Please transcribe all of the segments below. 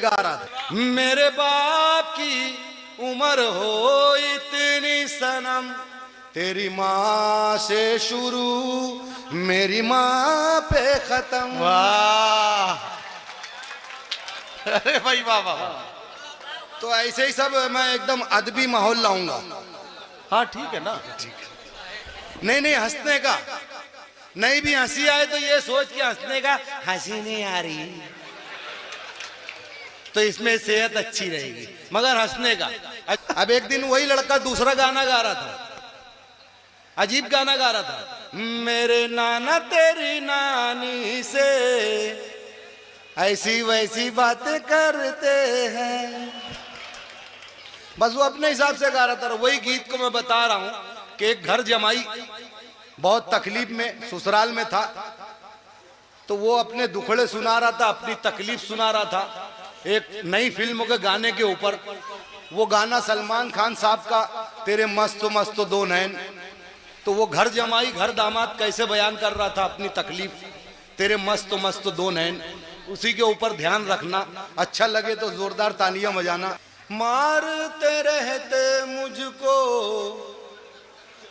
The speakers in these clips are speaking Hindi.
गा रहा था। मेरे बाप की उम्र हो इतनी सनम, तेरी माँ से शुरू मेरी माँ पे खत्म। वाह, अरे भाई वाह वाह। तो ऐसे ही सब मैं एकदम अदबी माहौल लाऊंगा। हाँ ठीक है ना, नहीं नहीं, हंसने का नहीं, भी हंसी आए तो ये सोच के हंसने का, हंसी नहीं आ रही तो इसमें सेहत अच्छी रहेगी, मगर हंसने का। अब एक दिन वही लड़का दूसरा गाना गा रहा था, अजीब गाना गा रहा था। मेरे नाना तेरी नानी से ऐसी वैसी बातें करते हैं। बस वो अपने हिसाब से गा रहा था। वही गीत को मैं बता रहा हूं कि एक घर जमाई बहुत तकलीफ में ससुराल में था, तो वो अपने दुखड़े सुना रहा था, अपनी तकलीफ सुना रहा था एक नई फिल्म के गाने के ऊपर। वो गाना सलमान खान साहब का, तेरे मस्त मस्त दो नैन। तो वो घर जमाई घर दामाद कैसे बयान कर रहा था अपनी तकलीफ, तेरे मस्त मस्त दो नैन। उसी के ऊपर ध्यान रखना, अच्छा लगे तो जोरदार तालियां बजाना। मारते रहते मुझको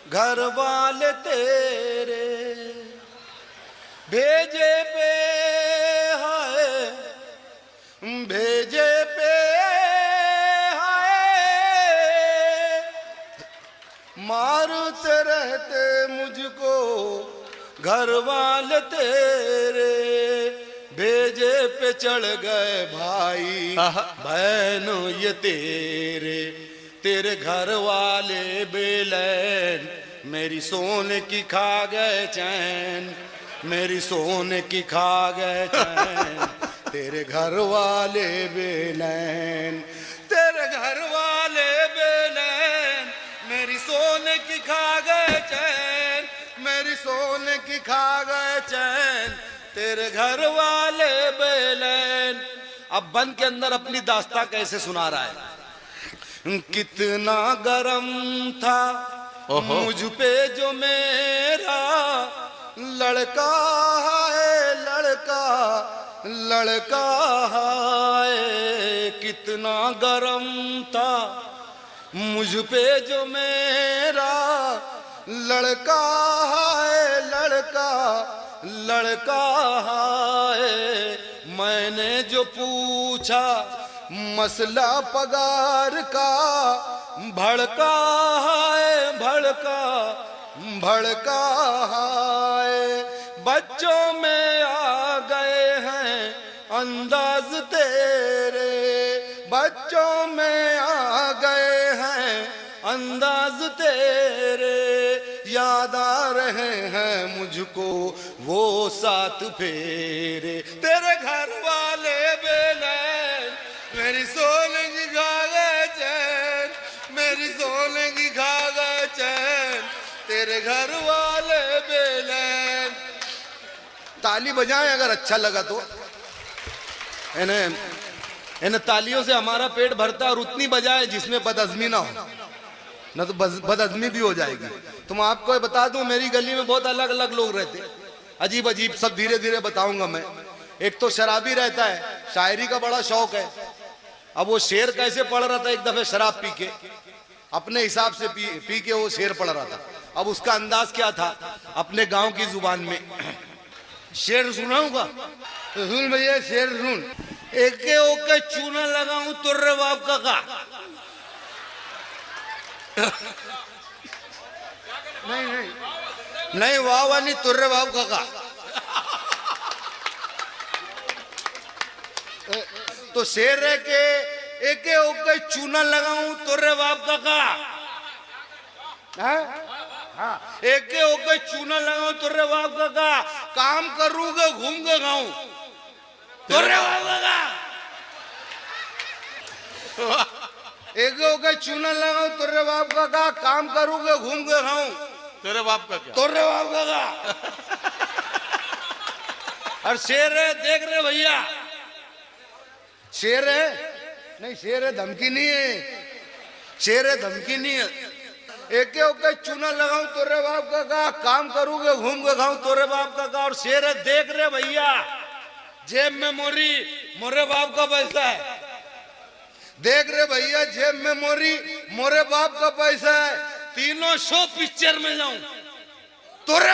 घर वाले तेरे, भेजे पे हाय भेजे पे हाय, मारते रहते मुझको घर वाले तेरे, भेजे पे चढ़ गए भाई बहनों ये तेरे, तेरे घर वाले बेलैन मेरी सोने की खा गए चैन, मेरी सोने की खा गए चैन, तेरे घर वाले बेलैन, तेरे घर वाले बेलैन मेरी सोने की खा गए चैन, मेरी सोने की खा गए चैन, तेरे घर वाले बेलैन। अब बंद के अंदर अपनी दास्तां कैसे सुना रहा है। कितना गरम था मुझ पे जो मेरा लड़का है, लड़का लड़का है, कितना गरम था मुझ पे जो मेरा लड़का है, लड़का लड़का है। मैंने जो पूछा मसला पगार का, भड़का है, भड़का भड़का है। बच्चों में आ गए हैं अंदाज तेरे, बच्चों में आ गए हैं अंदाज तेरे, याद आ रहे हैं मुझको वो साथ फेरे, तेरे घर वाले बेलैन मेरी सोने की खा गए चैन, मेरी सोने की खा गए चैन, तेरे घर वाले बेलैन। ताली बजाएं अगर अच्छा लगा तो। इन्हें तालियों से हमारा पेट भरता है, और उतनी बजाए जिसमें बदअज़मी ना हो, ना तो बदअज़मी भी हो जाएगी। तो मैं आपको बता दूं, मेरी गली में बहुत अलग अलग लोग रहते, अजीब अजीब, सब धीरे धीरे बताऊंगा मैं। एक तो शराबी रहता है, शायरी का बड़ा शौक है। अब वो शेर कैसे पढ़ रहा था, एक दफे शराब पी के अपने हिसाब से पी के वो शेर पढ़ रहा था। अब उसका अंदाज क्या था, अपने गांव की जुबान में। शेर सुनाऊंगा, सुन भैया शेर सुन। एके ओके चूना लगाऊं तुर्रे बाप का नहीं नहीं नहीं, वाह वाह नहीं, तुर्रे बाप का। तो शेर है के एके ओके चूना लगाऊं तुर्रे बाप का, हाँ, एके ओके चूना लगाऊं तुर्रे बाप का, काम करूंगा घूम के गाऊं तुर्रे बाप का। एक ओके चूना लगाऊं तुर्रे बाप का, काम करूंगा घूम के खाऊं तेरे बाप का क्या, तुर्रे बाप का। और शेर है, देख रहे भैया, शेर है नहीं, शेर है धमकी नहीं है, शेर है धमकी नहीं है। एक ओके चूना लगाऊं तोरे बाप का, काम करूंगे घूम के खाऊं तोरे बाप का। और शेर है, देख रहे भैया, जेब में मोरी मोरे बाप का पैसा है, देख रहे भैया, जेब में मोरे बाप का पैसा है, तीनों शो पिक्चर में जाऊं तोरे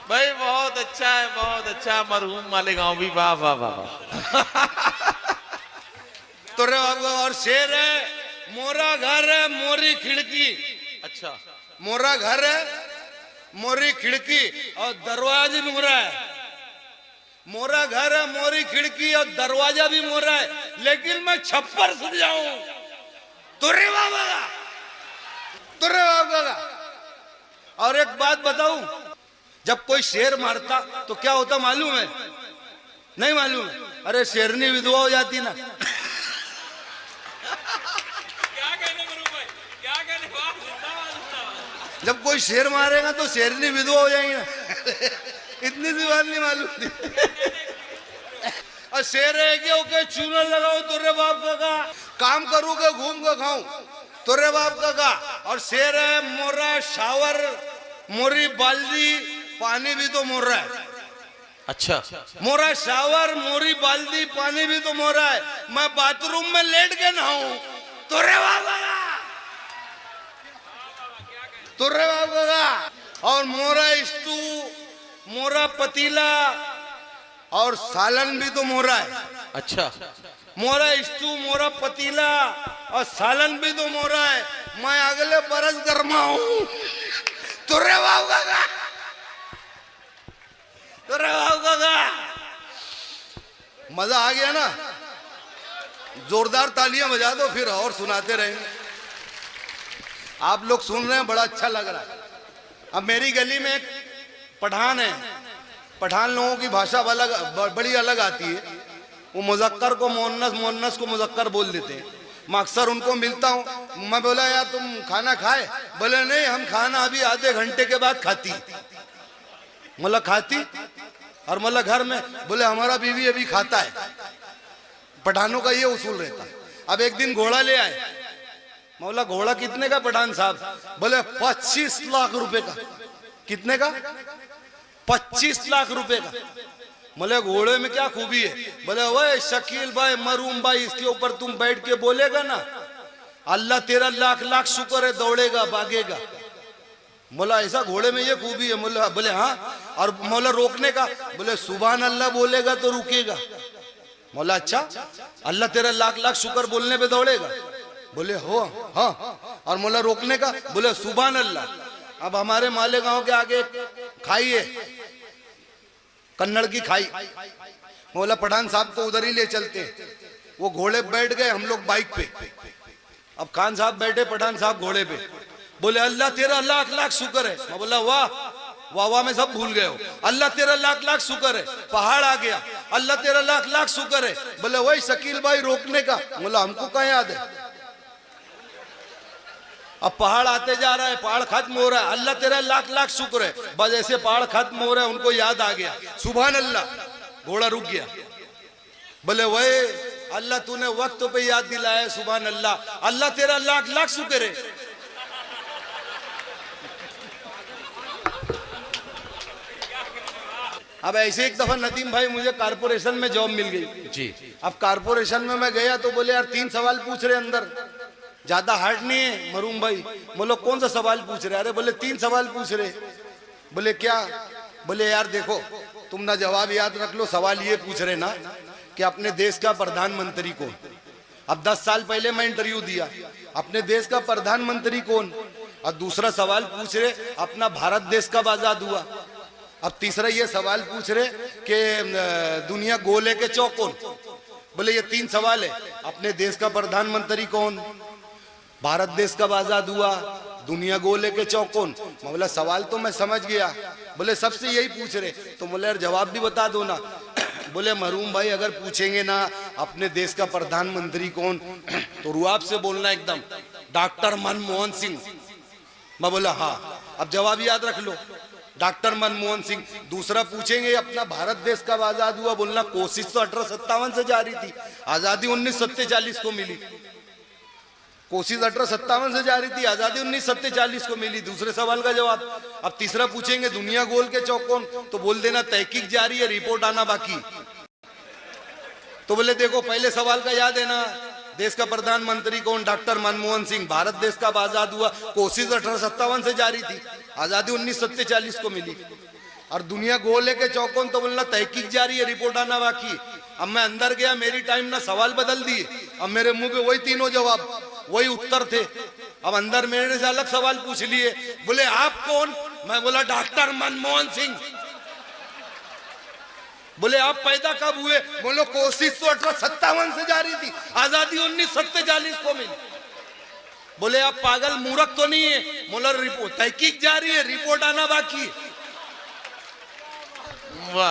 भाई बहुत अच्छा है, बहुत अच्छा। मरहूम मालेगांव भी, वाह वाह वाह वाह। तोरे बाप का। और शेर है, मोरा घर है मोरी खिड़की। अच्छा, मोरा घर है मोरी खिड़की और दरवाजा भी मोरा है। मोरा घर है मोरी खिड़की और दरवाजा भी मोरा है, लेकिन मैं छप्पर सुन जाऊं तुरे बाबा का, तुरे बाबा का। और एक बात बताऊं, जब कोई शेर मारता तो क्या होता मालूम है? नहीं मालूम है? अरे शेरनी विधवा हो जाती ना। जब कोई शेर मारेगा तो शेरनी विधवा हो जाएगी ना। इतनी सी बात नहीं मालूम थी। और शेर है कि ओके चूना लगाओ तुरे बाप का, काम करूँ के घूम के खाऊं तुरे बाप का। और शेर है, मोरा शावर मोरी बाल्दी पानी भी तो मोर रहा है। अच्छा, मोरा शावर मोरी बाल्दी पानी भी तो मोरा है, मैं बाथरूम में लेट के नहाऊं तुरे बाप का, तुर्रे बाबा का। और मोरा स्टू मोरा पतीला और सालन भी तो मोरा है। अच्छा, मोरा स्टू मोरा पतीला और सालन भी तो मोरा है, मैं अगले बरस गरमाऊं तुर्रे बाबा का, तुर्रे बाबा का। मजा आ गया ना? जोरदार तालियां बजा दो फिर और सुनाते रहेंगे। आप लोग सुन रहे हैं, बड़ा अच्छा लग रहा है। अब मेरी गली में एक पठान है, पठान लोगों की भाषा बड़ी अलग आती है। वो मुजक्कर को मोन्नस, मोन्नस को मुजक्कर बोल देते हैं। मैं अक्सर उनको मिलता हूँ, मैं बोला यार तुम खाना खाए? बोले नहीं, हम खाना अभी आधे घंटे के बाद खाती। बोला खाती? और बोला घर में? बोले हमारा बीवी अभी खाता है। पठानों का ये उसूल रहता है। अब एक दिन घोड़ा ले आए, मौला घोड़ा कितने का पठान साहब? बोले 25 लाख रुपए का। कितने का? 25 लाख रुपए का। बोले घोड़े में क्या खूबी है? बोले वह शकील भाई, मरूम भाई, इसके ऊपर तुम बैठ के बोलेगा ना, अल्लाह तेरा लाख लाख शुक्र है, दौड़ेगा भागेगा। बोला ऐसा घोड़े में ये खूबी है? बोला बोले हाँ। और मौला रोकने का? बोले सुभान अल्लाह बोलेगा तो रुकेगा। मौला अच्छा, अल्लाह तेरा लाख लाख शुक्र बोलने पे दौड़ेगा? बोले हो हाँ। और मौला रोकने का? बोले सुभान अल्लाह। अब हमारे मालेगांव के आगे खाई है, कन्नड़ की खाई। मौला पठान साहब को उधर ही ले चलते। वो घोड़े बैठ गए, हम लोग बाइक पे। अब खान साहब बैठे, पठान साहब घोड़े पे। बोले अल्लाह तेरा लाख लाख शुक्र है। मैं बोला वाह वाह वाह, में सब भूल गए हो। अल्लाह तेरा लाख लाख शुक्र है। पहाड़ आ गया, अल्लाह तेरा लाख लाख शुक्र है। बोले वही शकील भाई रोकने का? बोला हमको क्या याद है? अब पहाड़ आते जा रहा है, पहाड़ खत्म हो रहा है, अल्लाह तेरा लाख लाख शुक्र है। बस ऐसे पहाड़ खत्म हो रहा है, उनको याद आ गया सुभान अल्लाह, घोड़ा रुक गया। बोले वही अल्लाह तूने वक्त पे याद दिलाया, सुभान अल्लाह, अल्लाह तेरा लाख लाख शुक्र है। अब ऐसे एक दफा नदीम भाई मुझे कारपोरेशन में जॉब मिल गई जी। अब कारपोरेशन में मैं गया तो बोले यार 3 सवाल पूछ रहे अंदर, ज्यादा हार्ड नहीं है मरूम भाई। बोलो कौन सा सवाल पूछ रहे? अरे बोले 3 सवाल पूछ रहे। बोले क्या? बोले यार देखो तुम ना जवाब याद रख लो, सवाल ये पूछ रहे ना कि अपने देश का प्रधानमंत्री कौन। अब 10 साल पहले मैं इंटरव्यू दिया, अपने देश का प्रधानमंत्री कौन। और दूसरा सवाल पूछ रहे अपना भारत देश कब आजाद हुआ। अब तीसरा ये सवाल पूछ रहे कि दुनिया गोल है के चौकोन। बोले ये 3 सवाल है, अपने देश का प्रधानमंत्री कौन, भारत देश कब आजाद हुआ, दुनिया गोल है के चौकोन। मैं बोला सवाल तो मैं समझ गया। बोले सबसे यही पूछ रहे, तो बोले यार जवाब भी बता दो ना। बोले मरूम भाई अगर पूछेंगे ना अपने देश का प्रधानमंत्री कौन, तो रुआब से बोलना एकदम, डॉक्टर मनमोहन सिंह। मैं बोला हाँ। अब जवाब याद रख लो, डॉक्टर मनमोहन सिंह। दूसरा पूछेंगे अपना भारत देश कब आजाद हुआ, बोलना कोशिश तो 1857 से जारी थी, आजादी 1947 को मिली। कोशिश 1857 से जारी थी, आजादी 1947 को मिली। दूसरे सवाल का जवाब। अब तीसरा पूछेंगे दुनिया गोल के चौकोन, तो बोल देना तहकीक जारी है, रिपोर्ट आना बाकी। तो बोले देखो पहले सवाल का याद है ना, देश का प्रधानमंत्री कौन? डॉक्टर मनमोहन सिंह। भारत देश कब आजाद हुआ? कोशिश 1857 से जारी थी, आजादी 1947 को मिली। और दुनिया गोल है के चौकों, तो बोलना तहकीक जारी है, रिपोर्ट आना बाकी। अब मैं अंदर गया, मेरी टाइम ना सवाल बदल दिए, अब मेरे मुंह पे वही तीनों जवाब, वही उत्तर थे। अब अंदर मेरे से अलग सवाल पूछ लिए, बोले आप कौन? मैं बोला डॉक्टर मनमोहन सिंह। बोले आप पैदा कब हुए? बोलो कोशिश तो 1857 से जारी थी, आजादी 1947 को मिली। बोले आप पागल मूर्ख तो नहीं है? बोला रिपोर्ट तहकीक जारी है, रिपोर्ट आना बाकी है। वाह